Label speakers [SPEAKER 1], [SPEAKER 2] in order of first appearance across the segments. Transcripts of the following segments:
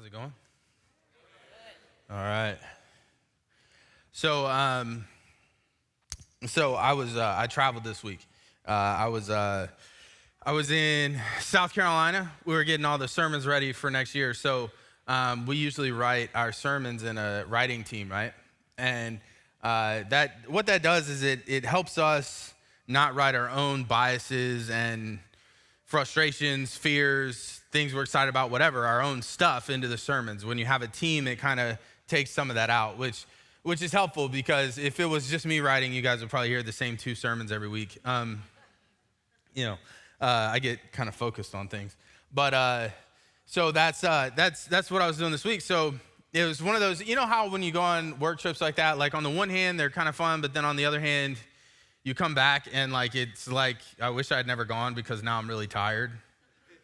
[SPEAKER 1] How's it going? All right. So, I traveled this week. I was in South Carolina. We were getting all the sermons ready for next year. So, we usually write our sermons in a writing team, right? And what that does is it helps us not write our own biases and frustrations, fears, things we're excited about, whatever, our own stuff into the sermons. When you have a team, it kind of takes some of that out, which is helpful, because if it was just me writing, you guys would probably hear the same two sermons every week. I get kind of focused on things. But so that's what I was doing this week. So it was one of those, you know how when you go on work trips like that, like on the one hand, they're kind of fun, but then on the other hand, you come back and it's like, I wish I had never gone because now I'm really tired.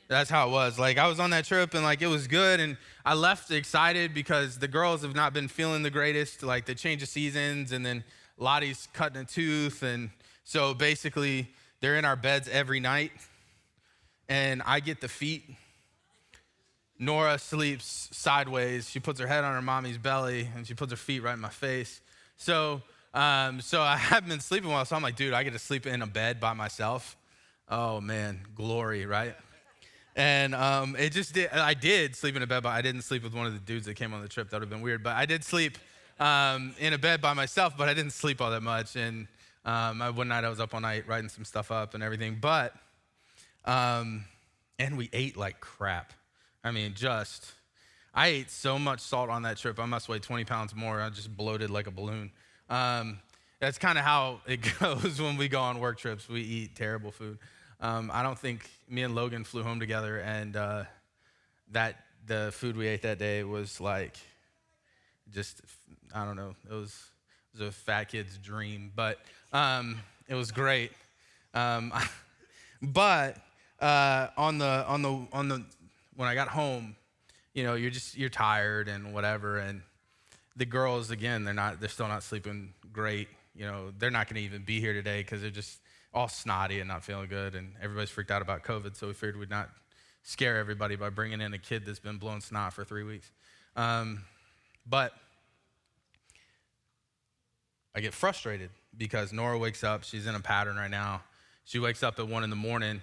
[SPEAKER 1] That's how it was. Like, I was on that trip and it was good, and I left excited because the girls have not been feeling the greatest, like the change of seasons, and then Lottie's cutting a tooth, and so basically they're in our beds every night, and I get the feet. Nora sleeps sideways. She puts her head on her mommy's belly, and she puts her feet right in my face. So I haven't been sleeping well, so I'm like, dude, I get to sleep in a bed by myself. Oh man, glory, right? And I did sleep in a bed, but I didn't sleep with one of the dudes that came on the trip. That would have been weird. But I did sleep in a bed by myself, but I didn't sleep all that much. And one night I was up all night writing some stuff up and everything. But, and we ate like crap. I mean, I ate so much salt on that trip. I must weigh 20 pounds more. I just bloated like a balloon. That's kind of how it goes when we go on work trips. We eat terrible food. I don't think me and Logan flew home together, and the food we ate that day was like, just, I don't know. It was a fat kid's dream, but it was great. But on the when I got home, you're tired and whatever, and the girls, again, they're still not sleeping great. They're not going to even be here today because they're just all snotty and not feeling good, and everybody's freaked out about COVID, so we figured we'd not scare everybody by bringing in a kid that's been blowing snot for 3 weeks. But I get frustrated because Nora wakes up. She's in a pattern right now. She wakes up at 1 a.m,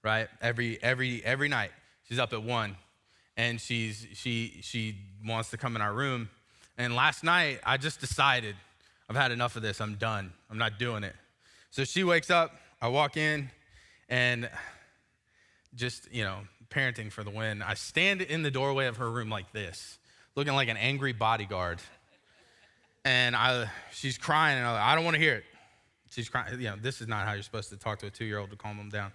[SPEAKER 1] right? Every night she's up at 1, and she wants to come in our room. And last night I just decided, I've had enough of this. I'm done. I'm not doing it. So she wakes up, I walk in, and just, parenting for the win. I stand in the doorway of her room like this, looking like an angry bodyguard. And she's crying, and I'm like, I don't want to hear it. She's crying. This is not how you're supposed to talk to a 2-year-old to calm them down.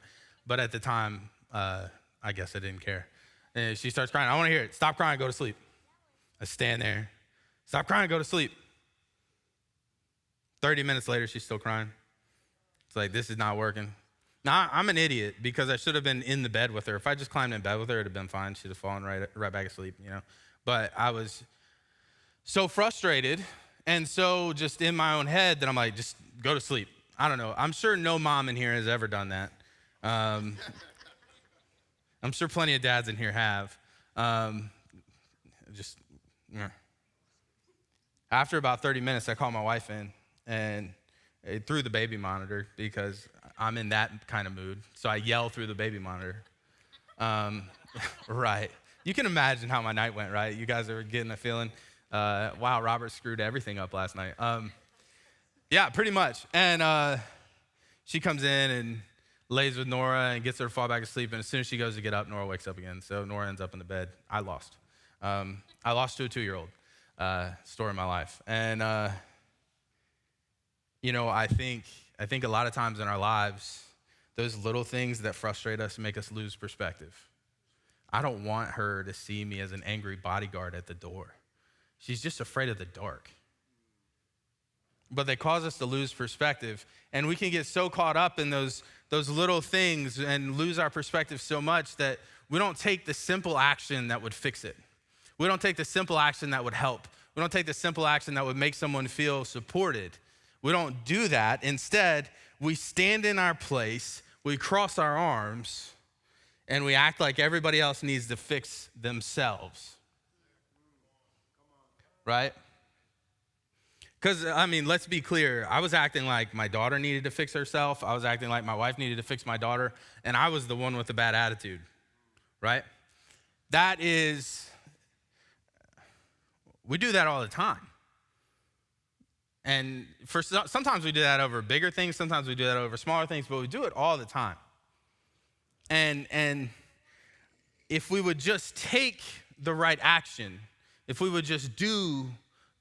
[SPEAKER 1] But at the time, I guess I didn't care. And she starts crying. I want to hear it. Stop crying, go to sleep. I stand there. Stop crying, go to sleep. 30 minutes later, she's still crying. It's like, this is not working. Now, I'm an idiot because I should have been in the bed with her. If I just climbed in bed with her, it would have been fine. She'd have fallen right back asleep, But I was so frustrated and so just in my own head that I'm like, just go to sleep. I don't know. I'm sure no mom in here has ever done that. I'm sure plenty of dads in here have. After about 30 minutes, I call my wife in, and through the baby monitor, because I'm in that kind of mood. So I yell through the baby monitor. Right. You can imagine how my night went, right? You guys are getting a feeling, wow, Robert screwed everything up last night. Yeah, pretty much. And she comes in and lays with Nora and gets her to fall back asleep. And as soon as she goes to get up, Nora wakes up again. So Nora ends up in the bed. I lost. I lost to a 2-year-old. Story of my life. And I think a lot of times in our lives, those little things that frustrate us make us lose perspective. I don't want her to see me as an angry bodyguard at the door. She's just afraid of the dark. But they cause us to lose perspective, and we can get so caught up in those little things and lose our perspective so much that we don't take the simple action that would fix it. We don't take the simple action that would help. We don't take the simple action that would make someone feel supported. We don't do that. Instead, we stand in our place, we cross our arms, and we act like everybody else needs to fix themselves. right? Because, I mean, let's be clear. I was acting like my daughter needed to fix herself. I was acting like my wife needed to fix my daughter. And I was the one with the bad attitude, right? We do that all the time. And sometimes we do that over bigger things. Sometimes we do that over smaller things. But we do it all the time. And if we would just take the right action, if we would just do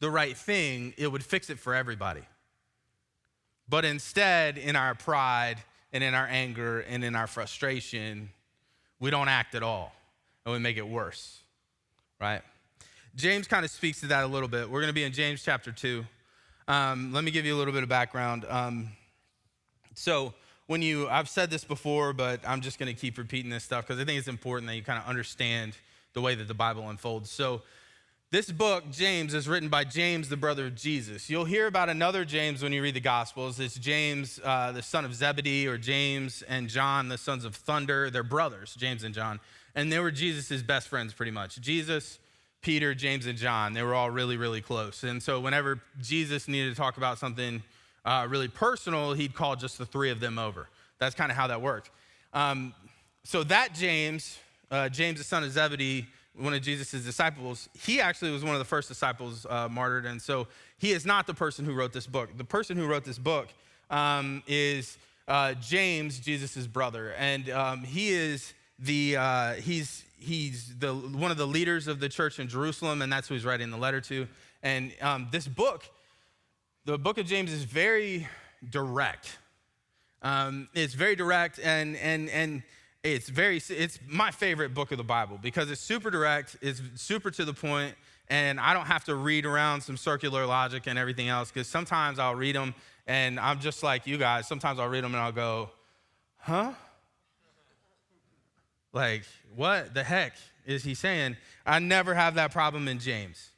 [SPEAKER 1] the right thing, it would fix it for everybody. But instead, in our pride and in our anger and in our frustration, we don't act at all, and we make it worse, right? James kind of speaks to that a little bit. We're going to be in James chapter 2. Let me give you a little bit of background. I've said this before, but I'm just going to keep repeating this stuff because I think it's important that you kind of understand the way that the Bible unfolds. So this book, James, is written by James, the brother of Jesus. You'll hear about another James when you read the Gospels. It's James, the son of Zebedee, or James and John, the sons of thunder. They're brothers, James and John. And they were Jesus' best friends pretty much. Jesus, Peter, James, and John, they were all really, really close. And so whenever Jesus needed to talk about something really personal, he'd call just the three of them over. That's kind of how that worked. So that James, James the son of Zebedee, one of Jesus' disciples, he actually was one of the first disciples martyred. And so he is not the person who wrote this book. The person who wrote this book is James, Jesus' brother. And he's one of the leaders of the church in Jerusalem, and that's who he's writing the letter to. And this book, the book of James, is very direct. It's very direct, and it's my favorite book of the Bible because it's super direct, it's super to the point, and I don't have to read around some circular logic and everything else, because sometimes I'll read them and I'm just like you guys. Sometimes I'll read them and I'll go, huh? Like, what the heck is he saying? I never have that problem in James.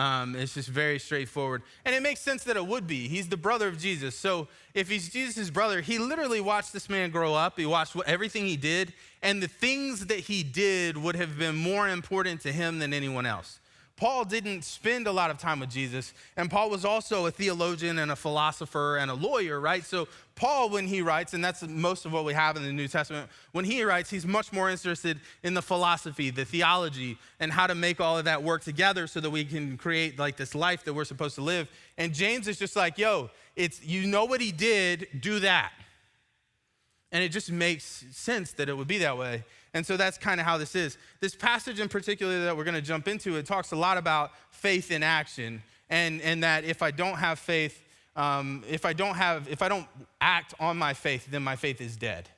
[SPEAKER 1] It's just very straightforward. And it makes sense that it would be. He's the brother of Jesus. So if he's Jesus' brother, he literally watched this man grow up. He watched everything he did. And the things that he did would have been more important to him than anyone else. Paul didn't spend a lot of time with Jesus. And Paul was also a theologian and a philosopher and a lawyer, right? So Paul, when he writes, and that's most of what we have in the New Testament, when he writes, he's much more interested in the philosophy, the theology, and how to make all of that work together so that we can create like this life that we're supposed to live. And James is just like, yo, you know what he did, do that. And it just makes sense that it would be that way. And so that's kind of how this is. This passage in particular that we're going to jump into, it talks a lot about faith in action, and that if I don't have faith, if I don't act on my faith, then my faith is dead,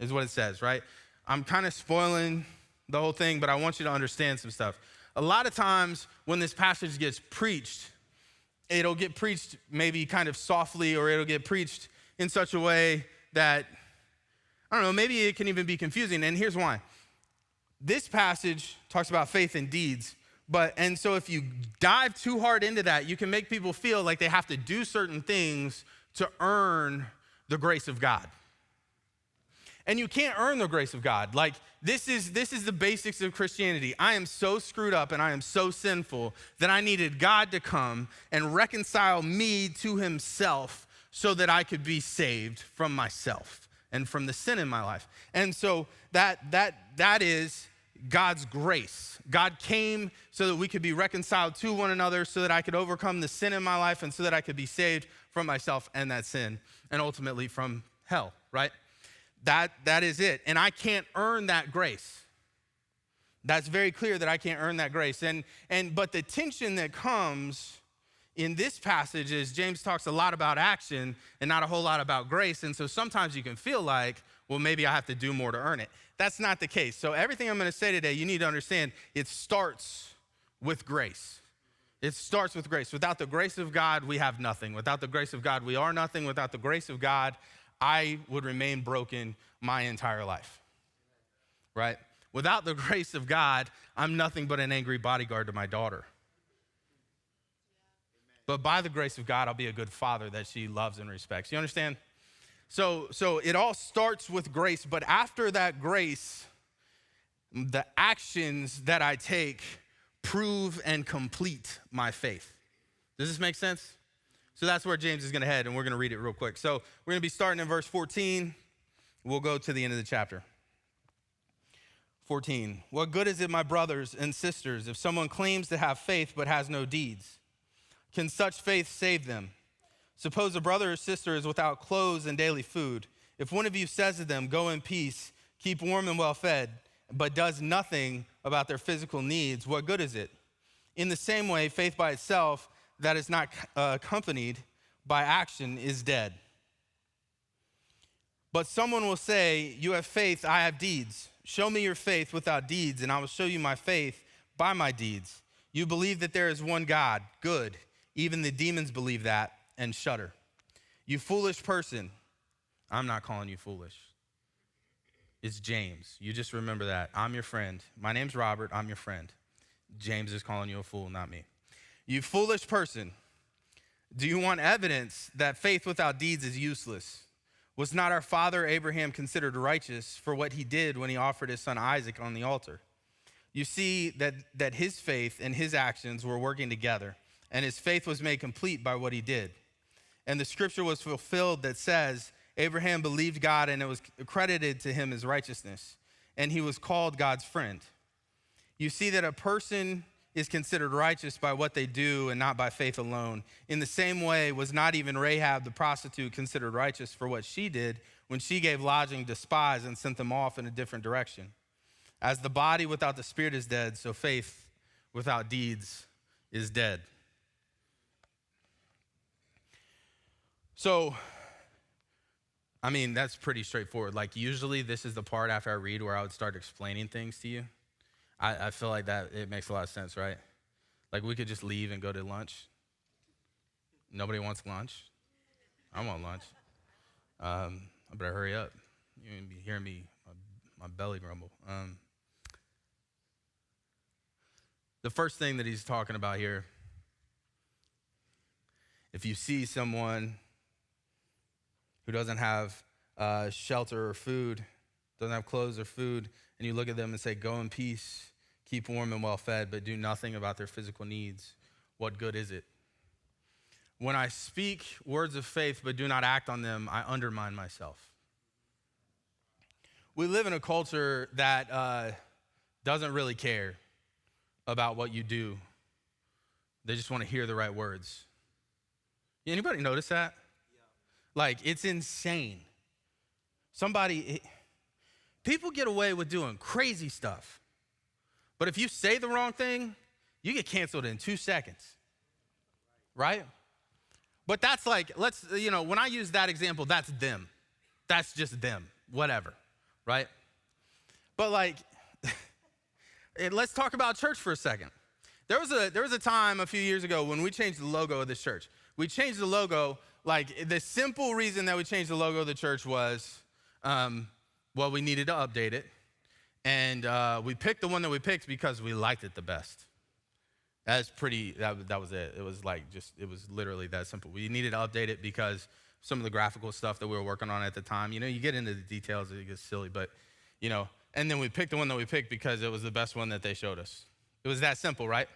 [SPEAKER 1] is what it says, right? I'm kind of spoiling the whole thing, but I want you to understand some stuff. A lot of times when this passage gets preached, it'll get preached maybe kind of softly, or it'll get preached in such a way that, I don't know, maybe it can even be confusing, and here's why. This passage talks about faith and deeds, and so if you dive too hard into that, you can make people feel like they have to do certain things to earn the grace of God. And you can't earn the grace of God. Like, this is the basics of Christianity. I am so screwed up and I am so sinful that I needed God to come and reconcile me to himself so that I could be saved from myself and from the sin in my life. And so that is God's grace. God came so that we could be reconciled to one another, so that I could overcome the sin in my life, and so that I could be saved from myself and that sin, and ultimately from hell, right? That is it. And I can't earn that grace. That's very clear that I can't earn that grace. But the tension that comes in this passage is James talks a lot about action and not a whole lot about grace. And so sometimes you can feel like, well, maybe I have to do more to earn it. That's not the case. So everything I'm going to say today, you need to understand, it starts with grace. It starts with grace. Without the grace of God, we have nothing. Without the grace of God, we are nothing. Without the grace of God, I would remain broken my entire life, right? Without the grace of God, I'm nothing but an angry bodyguard to my daughter. But by the grace of God, I'll be a good father that she loves and respects. You understand? So it all starts with grace, but after that grace, the actions that I take prove and complete my faith. Does this make sense? So that's where James is going to head, and we're going to read it real quick. So we're going to be starting in verse 14. We'll go to the end of the chapter. 14. What good is it, my brothers and sisters, if someone claims to have faith but has no deeds? Can such faith save them? Suppose a brother or sister is without clothes and daily food. If one of you says to them, go in peace, keep warm and well fed, but does nothing about their physical needs, what good is it? In the same way, faith by itself that is not accompanied by action is dead. But someone will say, you have faith, I have deeds. Show me your faith without deeds, and I will show you my faith by my deeds. You believe that there is one God, good. Even the demons believe that and shudder. You foolish person. I'm not calling you foolish. It's James. You just remember that. I'm your friend. My name's Robert. I'm your friend. James is calling you a fool, not me. You foolish person. Do you want evidence that faith without deeds is useless? Was not our father Abraham considered righteous for what he did when he offered his son Isaac on the altar? You see that his faith and his actions were working together, and his faith was made complete by what he did. And the scripture was fulfilled that says, Abraham believed God and it was credited to him as righteousness, and he was called God's friend. You see that a person is considered righteous by what they do and not by faith alone. In the same way, was not even Rahab the prostitute considered righteous for what she did when she gave lodging to spies and sent them off in a different direction? As the body without the spirit is dead, so faith without deeds is dead. So, I mean, that's pretty straightforward. Like, usually this is the part after I read where I would start explaining things to you. I feel like that it makes a lot of sense, right? Like, we could just leave and go to lunch. Nobody wants lunch. I want lunch. I better hurry up. You're going to be hearing me, my belly grumble. The first thing that he's talking about here, if you see someone who doesn't have shelter or food, doesn't have clothes or food, and you look at them and say, go in peace, keep warm and well fed, but do nothing about their physical needs, what good is it? When I speak words of faith but do not act on them, I undermine myself. We live in a culture that doesn't really care about what you do. They just want to hear the right words. Anybody notice that? Like, it's insane. People get away with doing crazy stuff. But if you say the wrong thing, you get canceled in 2 seconds, right? But that's like, when I use that example, that's them. That's just them, whatever, right? But like, let's talk about church for a second. There was a time a few years ago when we changed the logo of this church. We changed the logo. Like, the simple reason that we changed the logo of the church was, we needed to update it. And we picked the one that we picked because we liked it the best. That was it. It was literally that simple. We needed to update it because some of the graphical stuff that we were working on at the time, you get into the details, it gets silly, but, and then we picked the one that we picked because it was the best one that they showed us. It was that simple, right?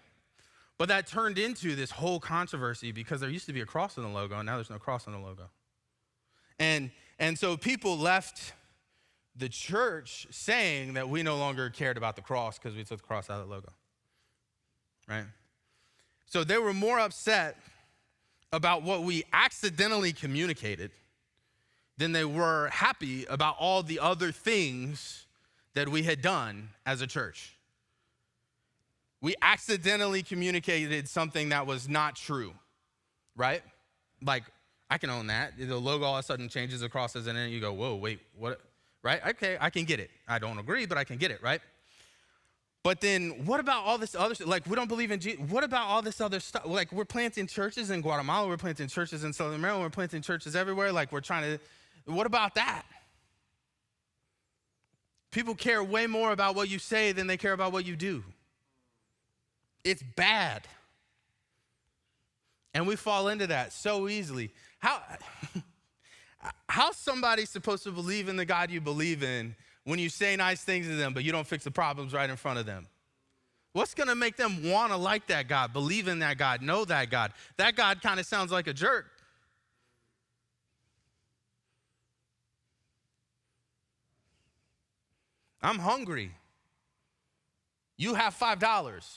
[SPEAKER 1] But that turned into this whole controversy because there used to be a cross on the logo, and now there's no cross on the logo. And so people left the church saying that we no longer cared about the cross because we took the cross out of the logo, right? So they were more upset about what we accidentally communicated than they were happy about all the other things that we had done as a church. We accidentally communicated something that was not true, right? Like, I can own that. The logo all of a sudden changes across as an and you go, whoa, wait, what? Right? Okay, I can get it. I don't agree, but I can get it, right? But then what about all this other stuff? Like, we don't believe in Jesus. What about all this other stuff? Like, we're planting churches in Guatemala. We're planting churches in Southern Maryland. We're planting churches everywhere. Like, we're trying to, what about that? People care way more about what you say than they care about what you do. It's bad. And we fall into that so easily. How's somebody supposed to believe in the God you believe in when you say nice things to them, but you don't fix the problems right in front of them? What's going to make them want to like that God, believe in that God, know that God? That God kind of sounds like a jerk. I'm hungry. You have $5,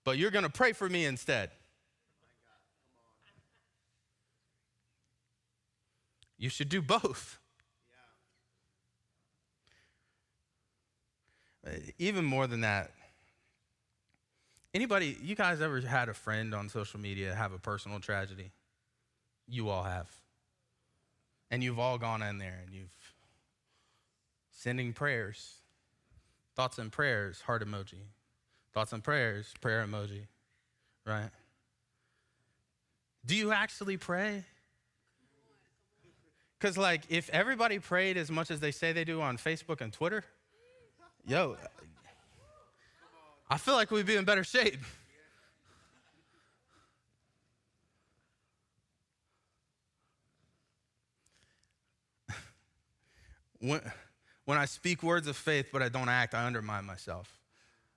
[SPEAKER 1] but you're going to pray for me instead. You should do both. Even more than that, you guys ever had a friend on social media have a personal tragedy? You all have. And you've all gone in there and you've sending prayers, thoughts and prayers, heart emoji, thoughts and prayers, prayer emoji, right? Do you actually pray? Because like if everybody prayed as much as they say they do on Facebook and Twitter, I feel like we'd be in better shape. When I speak words of faith but I don't act, I undermine myself.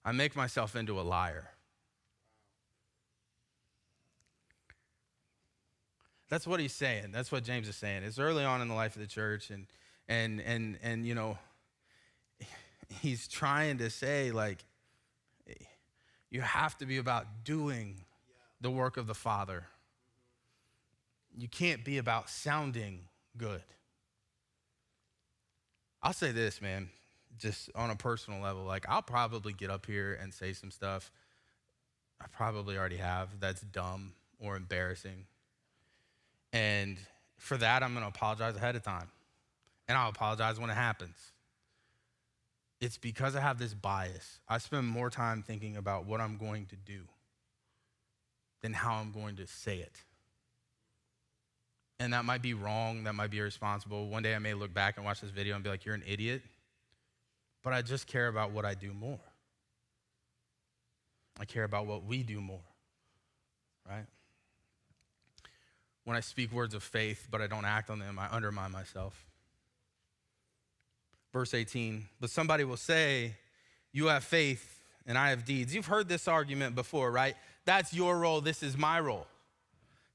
[SPEAKER 1] I make myself into a liar. That's what he's saying. That's what James is saying. It's early on in the life of the church, and you know, he's trying to say, like, you have to be about doing the work of the Father. You can't be about sounding good. I'll say this, man, just on a personal level. Like, I'll probably get up here and say some stuff I probably already have that's dumb or embarrassing. And for that, I'm going to apologize ahead of time. And I'll apologize when it happens. It's because I have this bias. I spend more time thinking about what I'm going to do than how I'm going to say it. And that might be wrong. That might be irresponsible. One day I may look back and watch this video and be like, you're an idiot. But I just care about what I do more. I care about what we do more, right? When I speak words of faith, but I don't act on them, I undermine myself. Verse 18, but somebody will say, you have faith and I have deeds. You've heard this argument before, right? That's your role, this is my role.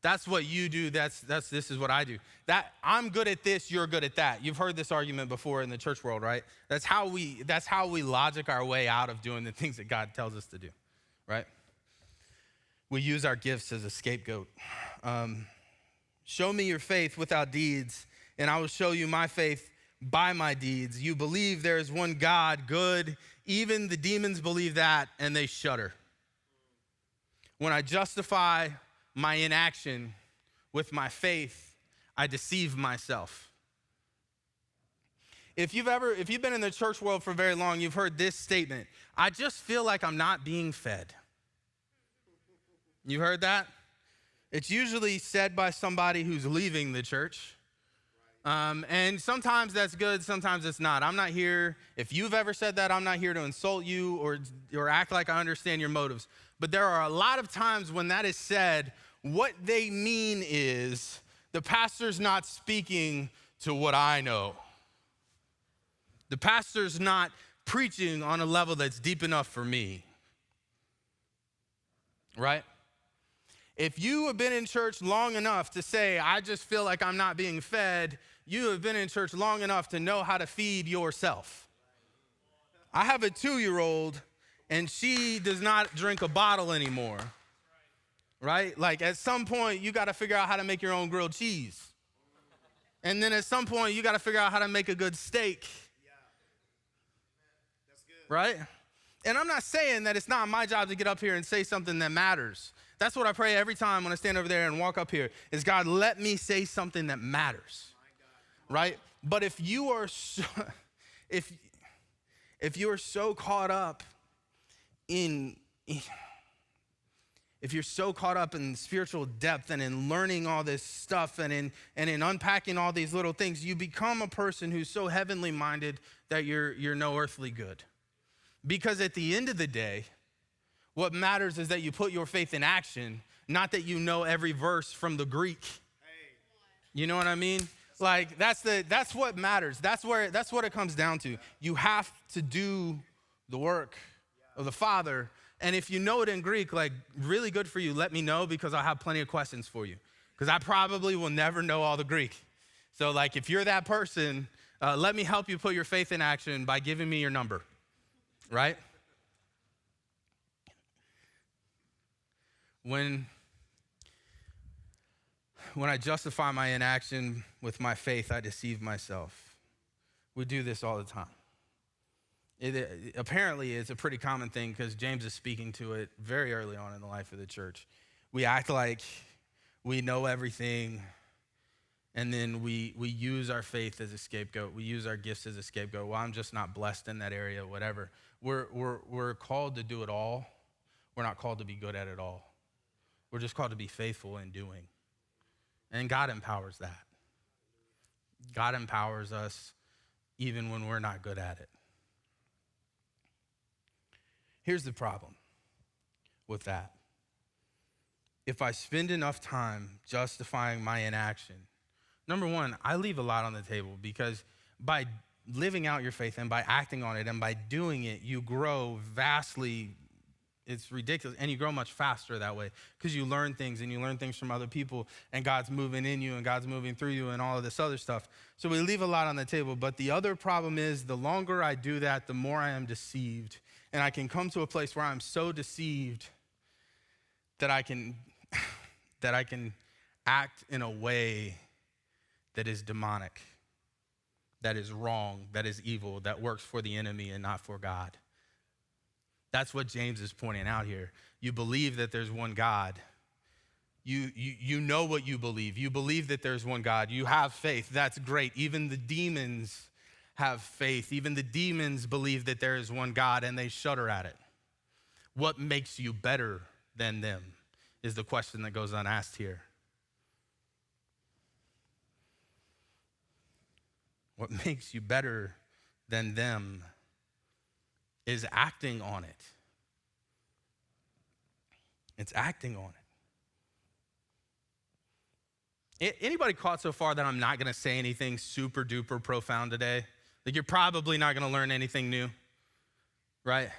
[SPEAKER 1] That's what you do, this is what I do. That I'm good at this, you're good at that. You've heard this argument before in the church world, right? That's how we logic our way out of doing the things that God tells us to do, right? We use our gifts as a scapegoat. Show me your faith without deeds, and I will show you my faith by my deeds. You believe there is one God, good. Even the demons believe that, and they shudder. When I justify my inaction with my faith, I deceive myself. If you've been in the church world for very long, you've heard this statement: I just feel like I'm not being fed. You heard that? It's usually said by somebody who's leaving the church. And sometimes that's good, sometimes it's not. I'm not here, if you've ever said that, I'm not here to insult you or act like I understand your motives. But there are a lot of times when that is said, what they mean is the pastor's not speaking to what I know. The pastor's not preaching on a level that's deep enough for me. Right? If you have been in church long enough to say, I just feel like I'm not being fed, you have been in church long enough to know how to feed yourself. I have a 2-year-old, and she does not drink a bottle anymore, right? Like at some point, you got to figure out how to make your own grilled cheese. And then at some point, you got to figure out how to make a good steak, right? And I'm not saying that it's not my job to get up here and say something that matters. That's what I pray every time when I stand over there and walk up here, is God, let me say something that matters, right? But if you are so, if you are so caught up if you're so caught up in spiritual depth and in learning all this stuff and in unpacking all these little things, you become a person who's so heavenly minded that you're no earthly good. Because at the end of the day, what matters is that you put your faith in action, not that you know every verse from the Greek. You know what I mean? Like that's what matters. That's what it comes down to. You have to do the work. of the Father. And if you know it in Greek, like, really good for you, let me know, because I'll have plenty of questions for you. Because I probably will never know all the Greek. So, like, if you're that person, let me help you put your faith in action by giving me your number, right? When I justify my inaction with my faith, I deceive myself. We do this all the time. Apparently, it's a pretty common thing, because James is speaking to it very early on in the life of the church. We act like we know everything, and then we use our faith as a scapegoat. We use our gifts as a scapegoat. Well, I'm just not blessed in that area, whatever. We're called to do it all. We're not called to be good at it all. We're just called to be faithful in doing. And God empowers that. God empowers us even when we're not good at it. Here's the problem with that. If I spend enough time justifying my inaction, number one, I leave a lot on the table, because by living out your faith and by acting on it and by doing it, you grow vastly. It's ridiculous. And you grow much faster that way, because you learn things, and you learn things from other people, and God's moving in you and God's moving through you and all of this other stuff. So we leave a lot on the table. But the other problem is, the longer I do that, the more I am deceived. And I can come to a place where I'm so deceived that I can act in a way that is demonic, that is wrong, that is evil, that works for the enemy and not for God. That's what James is pointing out here. You believe that there's one God. You know what you believe. You believe that there's one God. You have faith. That's great. Even the demons have faith. Even the demons believe that there is one God, and they shudder at it. What makes you better than them is the question that goes unasked here. What makes you better than them is acting on it. It's acting on it. Anybody caught so far that I'm not going to say anything super duper profound today? Like, you're probably not going to learn anything new, right?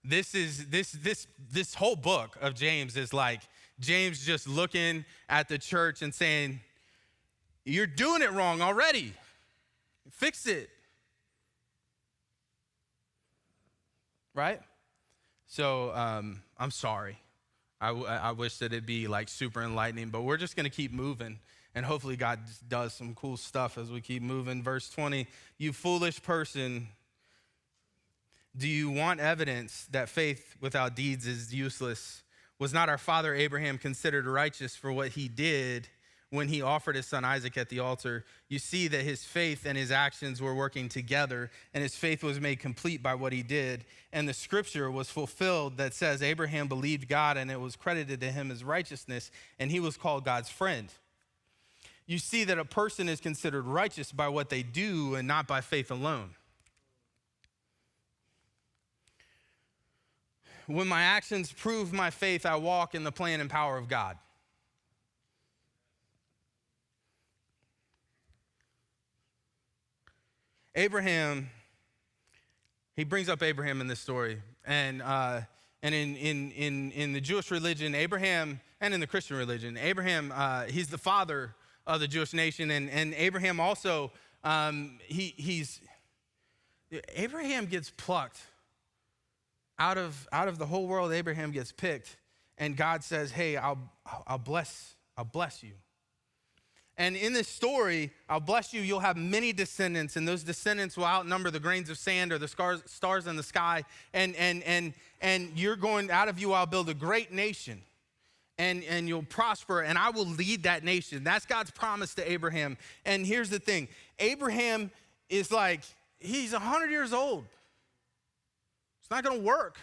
[SPEAKER 1] This whole book of James is like James just looking at the church and saying, you're doing it wrong already. Fix it. Right? So I'm sorry. I wish that it'd be like super enlightening, but we're just going to keep moving. And hopefully God does some cool stuff as we keep moving. Verse 20, you foolish person, do you want evidence that faith without deeds is useless? Was not our father Abraham considered righteous for what he did when he offered his son Isaac at the altar? You see that his faith and his actions were working together, and his faith was made complete by what he did. And the scripture was fulfilled that says, Abraham believed God, and it was credited to him as righteousness, and he was called God's friend. You see that a person is considered righteous by what they do and not by faith alone. When my actions prove my faith, I walk in the plan and power of God. Abraham, he brings up Abraham in this story. And in the Jewish religion, Abraham, and in the Christian religion, Abraham, he's the father of the Jewish nation. And Abraham also, Abraham gets plucked. Out of the whole world, Abraham gets picked. And God says, hey, I'll bless you. And in this story, I'll bless you, you'll have many descendants, and those descendants will outnumber the grains of sand or the stars in the sky. And you're going, out of you I'll build a great nation, and you'll prosper, and I will lead that nation. That's God's promise to Abraham. And here's the thing. Abraham is like, he's 100 years old. It's not going to work.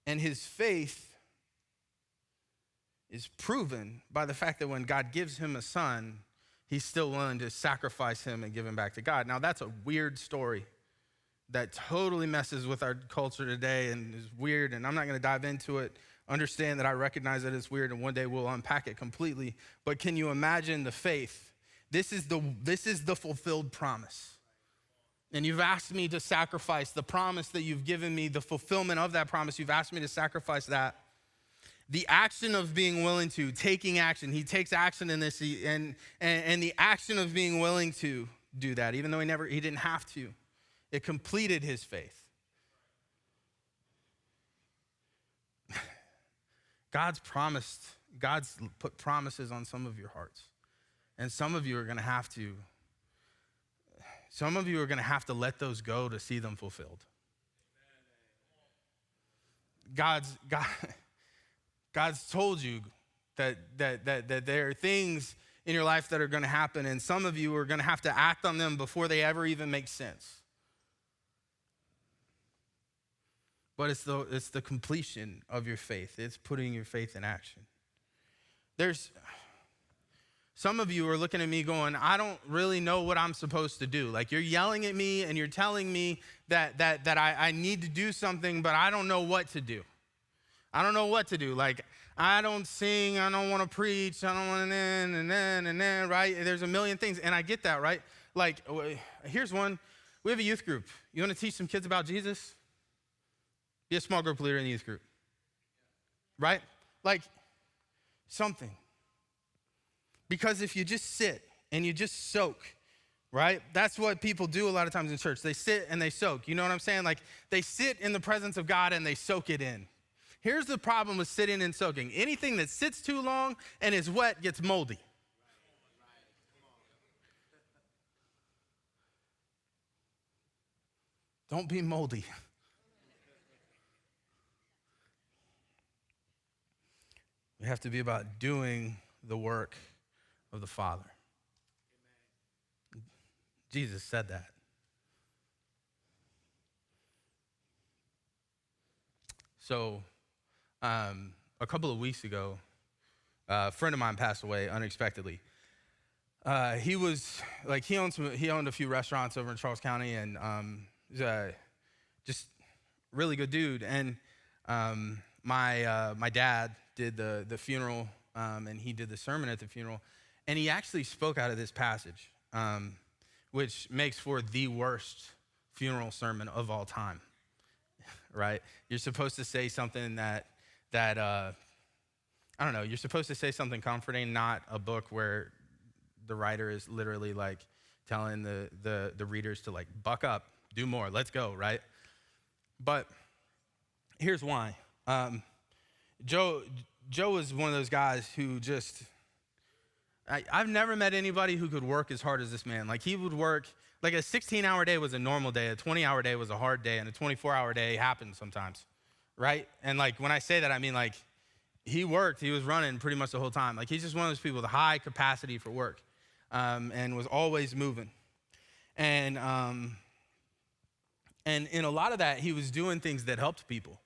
[SPEAKER 1] And his faith is proven by the fact that when God gives him a son, he's still willing to sacrifice him and give him back to God. Now, that's a weird story that totally messes with our culture today and is weird, and I'm not going to dive into it. Understand that I recognize that it's weird, and one day we'll unpack it completely. But can you imagine the faith? This is the fulfilled promise. And you've asked me to sacrifice the promise that you've given me, the fulfillment of that promise. You've asked me to sacrifice that. The action of being willing to, taking action. He takes action in this, and the action of being willing to do that, even though he didn't have to. It completed his faith. God's put promises on some of your hearts. And some of you are going to have to let those go to see them fulfilled. God's told you that there are things in your life that are going to happen, and some of you are going to have to act on them before they ever even make sense. But it's the completion of your faith. It's putting your faith in action. There's some of you are looking at me going, I don't really know what I'm supposed to do. Like, you're yelling at me and you're telling me that I need to do something, but I don't know what to do. I don't know what to do. Like, I don't sing, I don't want to preach, I don't want to and right? There's a million things, and I get that, right? Like, here's one. We have a youth group. You want to teach some kids about Jesus? Be a small group leader in the youth group, right? Like, something. Because if you just sit and you just soak, right? That's what people do a lot of times in church. They sit and they soak. You know what I'm saying? Like, they sit in the presence of God and they soak it in. Here's the problem with sitting and soaking. Anything that sits too long and is wet gets moldy. Don't be moldy. We have to be about doing the work of the Father. Amen. Jesus said that. So, a couple of weeks ago, a friend of mine passed away unexpectedly. He owned a few restaurants over in Charles County, and he's just really good dude. And my dad did the funeral, and he did the sermon at the funeral, and he actually spoke out of this passage, which makes for the worst funeral sermon of all time, right? You're supposed to say something that I don't know, you're supposed to say something comforting, not a book where the writer is literally like telling the readers to like buck up, do more, let's go, right? But here's why. Joe was one of those guys who just, I've never met anybody who could work as hard as this man. Like, he would work, like a 16-hour day was a normal day, a 20-hour day was a hard day, and a 24-hour day happened sometimes, right? And like, when I say that, I mean like, he was running pretty much the whole time. Like, he's just one of those people with a high capacity for work, and was always moving. And in a lot of that, he was doing things that helped people.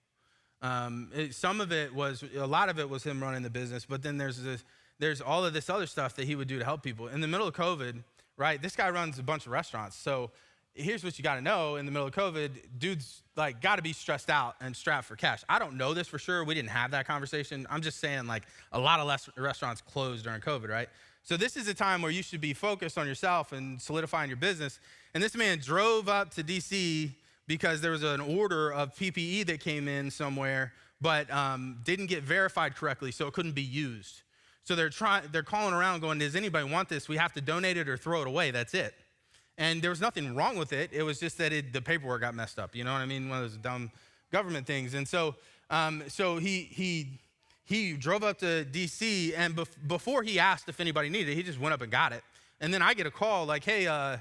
[SPEAKER 1] A lot of it was him running the business, but then there's all of this other stuff that he would do to help people. In the middle of COVID, right, this guy runs a bunch of restaurants. So here's what you got to know. In the middle of COVID, dude's like got to be stressed out and strapped for cash. I don't know this for sure. We didn't have that conversation. I'm just saying, like, a lot of restaurants closed during COVID, right? So this is a time where you should be focused on yourself and solidifying your business. And this man drove up to DC because there was an order of PPE that came in somewhere, but didn't get verified correctly, so it couldn't be used. So they're calling around going, does anybody want this? We have to donate it or throw it away, that's it. And there was nothing wrong with it. It was just that the paperwork got messed up, you know what I mean? One of those dumb government things. And so he drove up to DC, and before he asked if anybody needed it, he just went up and got it. And then I get a call like, hey,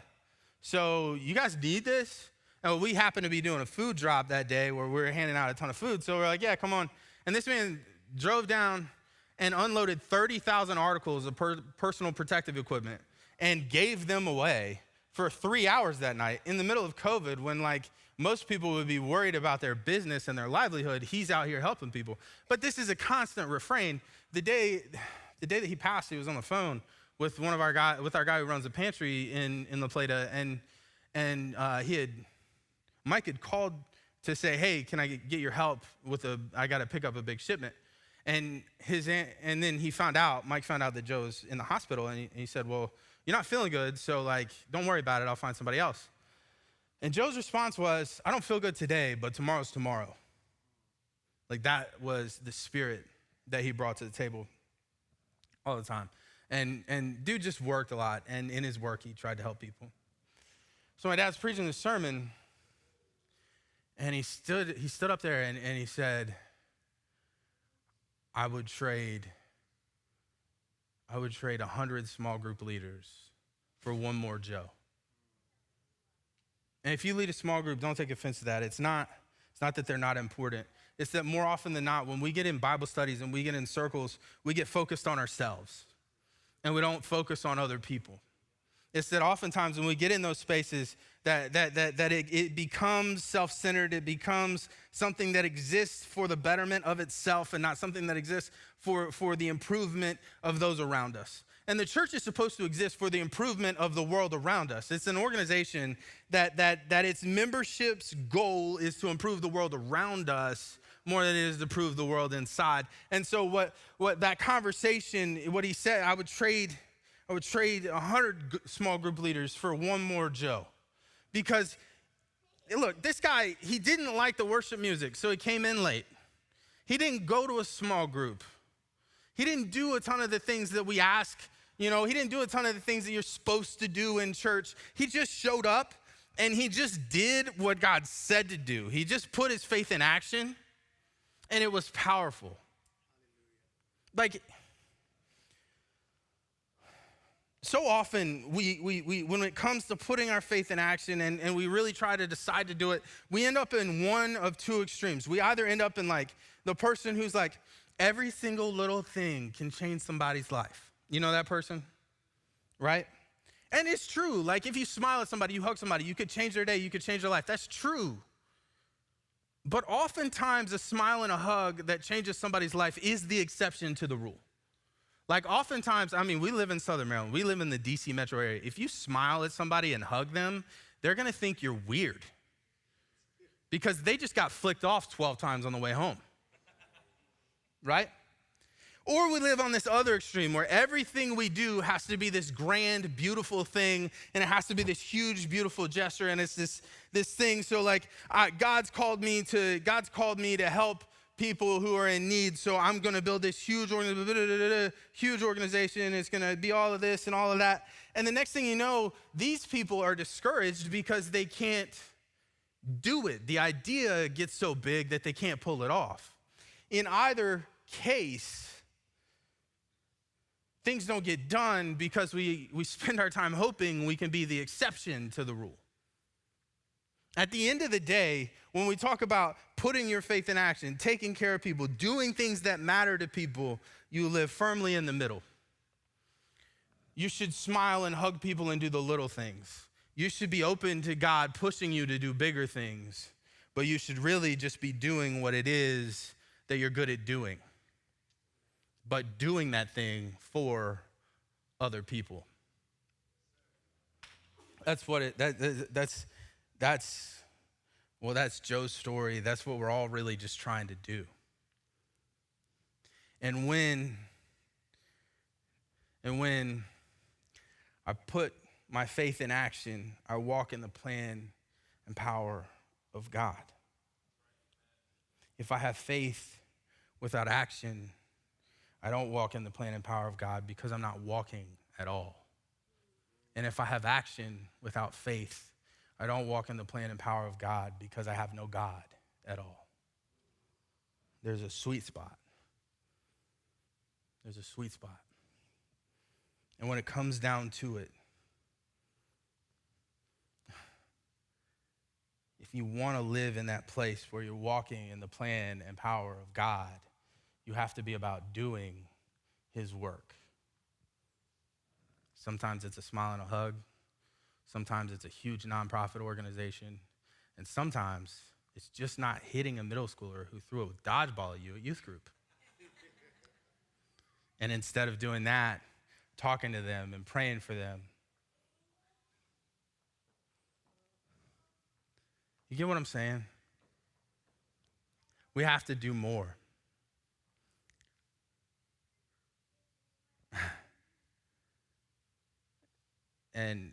[SPEAKER 1] so you guys need this? And we happened to be doing a food drop that day where we were handing out a ton of food. So we're like, yeah, come on. And this man drove down and unloaded 30,000 articles of personal protective equipment and gave them away for 3 hours that night in the middle of COVID, when like most people would be worried about their business and their livelihood. He's out here helping people. But this is a constant refrain. The day that he passed, he was on the phone with our guy who runs the pantry in La Plata, and Mike had called to say, hey, can I get your help I got to pick up a big shipment. And then Mike found out that Joe's in the hospital, and he said, well, you're not feeling good, so like, don't worry about it, I'll find somebody else. And Joe's response was, I don't feel good today, but tomorrow's tomorrow. Like that was the spirit that he brought to the table all the time. And dude just worked a lot, and in his work, he tried to help people. So my dad's preaching this sermon, and he stood up there and he said, I would trade 100 small group leaders for one more Joe. And if you lead a small group, don't take offense to that. It's not that they're not important. It's that more often than not, when we get in Bible studies and we get in circles, we get focused on ourselves and we don't focus on other people. It's that oftentimes when we get in those spaces that it becomes self-centered, it becomes something that exists for the betterment of itself and not something that exists for the improvement of those around us. And the church is supposed to exist for the improvement of the world around us. It's an organization that its membership's goal is to improve the world around us more than it is to improve the world inside. And so what that conversation, what he said, I would trade 100 small group leaders for one more Joe. Because, look, this guy, he didn't like the worship music, so he came in late. He didn't go to a small group. He didn't do a ton of the things that we ask. He didn't do a ton of the things that you're supposed to do in church. He just showed up, and he just did what God said to do. He just put his faith in action, and it was powerful. Like, so often, we when it comes to putting our faith in action and we really try to decide to do it, we end up in one of two extremes. We either end up in like the person who's like, every single little thing can change somebody's life. You know that person, right? And it's true. Like if you smile at somebody, you hug somebody, you could change their day, you could change their life. That's true. But oftentimes a smile and a hug that changes somebody's life is the exception to the rule. Like oftentimes, we live in Southern Maryland. We live in the DC metro area. If you smile at somebody and hug them, they're going to think you're weird because they just got flicked off 12 times on the way home, right? Or we live on this other extreme where everything we do has to be this grand, beautiful thing, and it has to be this huge, beautiful gesture, and it's this thing. So like, God's called me to help people who are in need. So I'm going to build this huge organization. It's going to be all of this and all of that. And the next thing you know, these people are discouraged because they can't do it. The idea gets so big that they can't pull it off. In either case, things don't get done because we spend our time hoping we can be the exception to the rule. At the end of the day, when we talk about putting your faith in action, taking care of people, doing things that matter to people, you live firmly in the middle. You should smile and hug people and do the little things. You should be open to God pushing you to do bigger things, but you should really just be doing what it is that you're good at doing, but doing that thing for other people. That's Joe's story. That's what we're all really just trying to do. And when I put my faith in action, I walk in the plan and power of God. If I have faith without action, I don't walk in the plan and power of God because I'm not walking at all. And if I have action without faith, I don't walk in the plan and power of God because I have no God at all. There's a sweet spot. There's a sweet spot. And when it comes down to it, if you want to live in that place where you're walking in the plan and power of God, you have to be about doing his work. Sometimes it's a smile and a hug. Sometimes it's a huge nonprofit organization. And sometimes it's just not hitting a middle schooler who threw a dodgeball at you at youth group. And instead of doing that, talking to them and praying for them. You get what I'm saying? We have to do more. And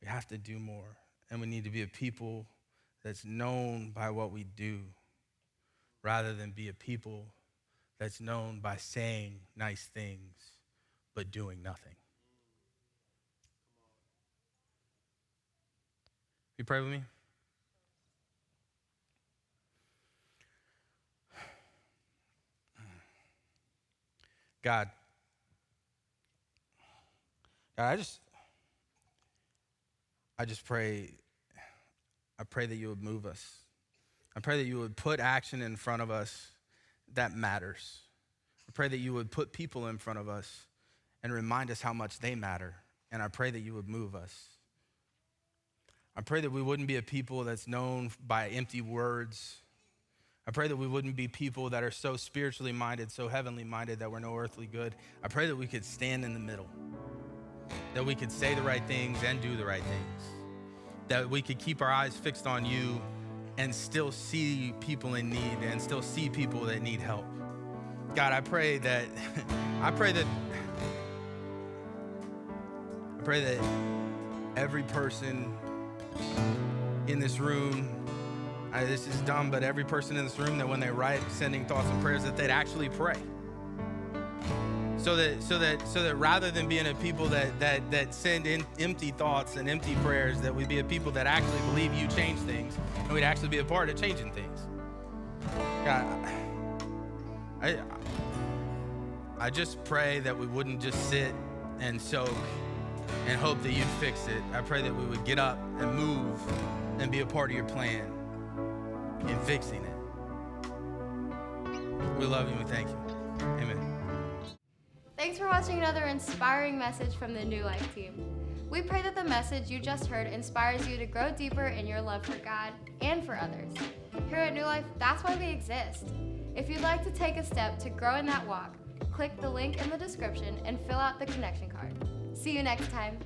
[SPEAKER 1] we have to do more. and we need to be a people that's known by what we do rather than be a people that's known by saying nice things but doing nothing. You pray with me? God, I just pray, I pray that you would move us. I pray that you would put action in front of us that matters. I pray that you would put people in front of us and remind us how much they matter. And I pray that you would move us. I pray that we wouldn't be a people that's known by empty words. I pray that we wouldn't be people that are so spiritually minded, so heavenly minded that we're no earthly good. I pray that we could stand in the middle, that we could say the right things and do the right things, that we could keep our eyes fixed on you and still see people in need and still see people that need help. God, I pray that every person in this room, this is dumb, but every person in this room, that when they write sending thoughts and prayers, that they'd actually pray. So that rather than being a people that send in empty thoughts and empty prayers, that we'd be a people that actually believe you change things, and we'd actually be a part of changing things. God, I just pray that we wouldn't just sit and soak and hope that you'd fix it. I pray that we would get up and move and be a part of your plan in fixing it. We love you and we thank you. Amen.
[SPEAKER 2] Thanks for watching another inspiring message from the New Life team. We pray that the message you just heard inspires you to grow deeper in your love for God and for others. Here at New Life, that's why we exist. If you'd like to take a step to grow in that walk, click the link in the description and fill out the connection card. See you next time.